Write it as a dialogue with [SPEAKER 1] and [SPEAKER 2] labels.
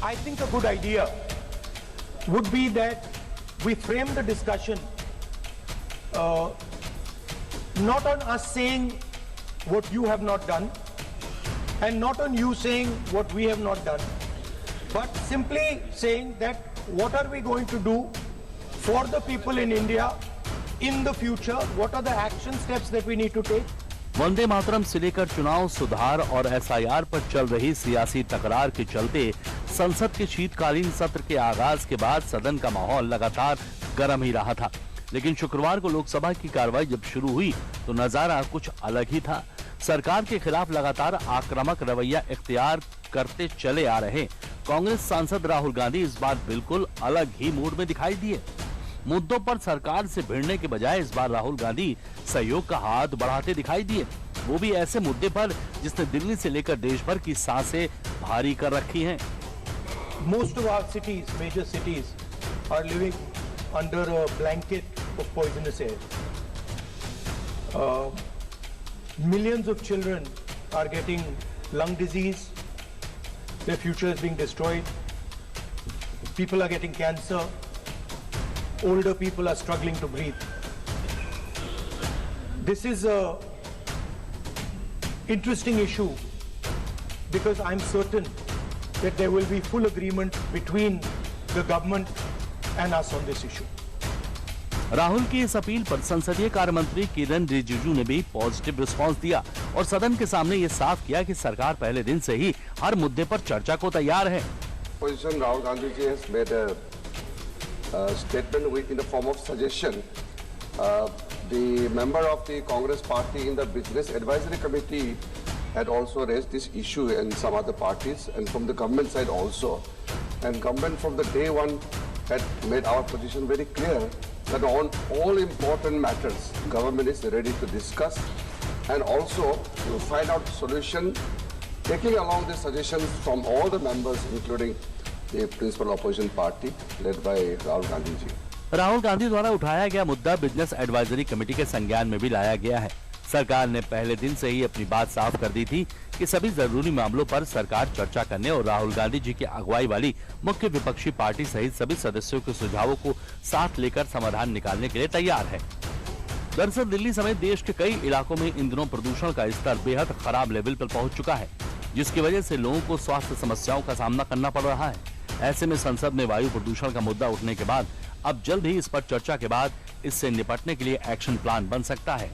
[SPEAKER 1] I think a good idea would be that we frame the discussion not on us saying what you have not done and not on you saying what we have not done, but simply saying that what are we going to do for the people in India in the future, what are the action steps that we need to take.
[SPEAKER 2] Vande Mataram से लेकर चुनाव सुधार और SIR पर चल रही सियासी तकरार के चलते संसद के शीतकालीन सत्र के आगाज के बाद सदन का माहौल लगातार गर्म ही रहा था, लेकिन शुक्रवार को लोकसभा की कार्रवाई जब शुरू हुई तो नजारा कुछ अलग ही था। सरकार के खिलाफ लगातार आक्रामक रवैया इख्तियार करते चले आ रहे कांग्रेस सांसद राहुल गांधी इस बार बिल्कुल अलग ही मूड में दिखाई दिए। मुद्दों पर सरकार से भिड़ने के बजाय इस बार राहुल गांधी सहयोग का हाथ बढ़ाते दिखाई दिए, वो भी ऐसे मुद्दे पर जिसने दिल्ली से लेकर देश भर की सांसें भारी कर रखी हैं।
[SPEAKER 1] Most of our cities, major cities, are living under a blanket of poisonous air. Millions of children are getting lung disease. Their future is being destroyed. People are getting cancer. Older people are struggling to breathe. This is a interesting issue because I'm certain that there will be full agreement between the government and us on this issue.
[SPEAKER 2] Rahul की इस appeal पर संसदीय कार्य मंत्री किरण रिजिजू ने भी positive response दिया और सदन के सामने ये साफ किया कि सरकार पहले दिन से ही हर मुद्दे पर चर्चा को तैयार है।
[SPEAKER 3] Opposition Rahul Gandhi ji has made a statement in the form of suggestion. The member of the Congress party in the Business Advisory Committee had also raised this issue and some other parties, and from the government side also. And government from the day one had made our position very clear that on all important matters, government is ready to discuss and also to find out solution, taking along the suggestions from all the members, including the principal opposition party led by Rahul Gandhi ji.
[SPEAKER 2] Rahul Gandhi द्वारा उठाया गया मुद्दा business advisory committee के संज्ञान में भी लाया गया है। सरकार ने पहले दिन से ही अपनी बात साफ कर दी थी कि सभी जरूरी मामलों पर सरकार चर्चा करने और राहुल गांधी जी की अगुवाई वाली मुख्य विपक्षी पार्टी सहित सभी सदस्यों के सुझावों को साथ लेकर समाधान निकालने के लिए तैयार है। दरअसल दिल्ली समेत देश के कई इलाकों में इन दिनों प्रदूषण का स्तर बेहद खराब लेवल पर पहुंच चुका है, जिसकी वजह से लोगों को स्वास्थ्य समस्याओं का सामना करना पड़ रहा है। ऐसे में संसद में वायु प्रदूषण का मुद्दा उठने के बाद अब जल्द ही इस पर चर्चा के बाद इससे निपटने के लिए एक्शन प्लान बन सकता है।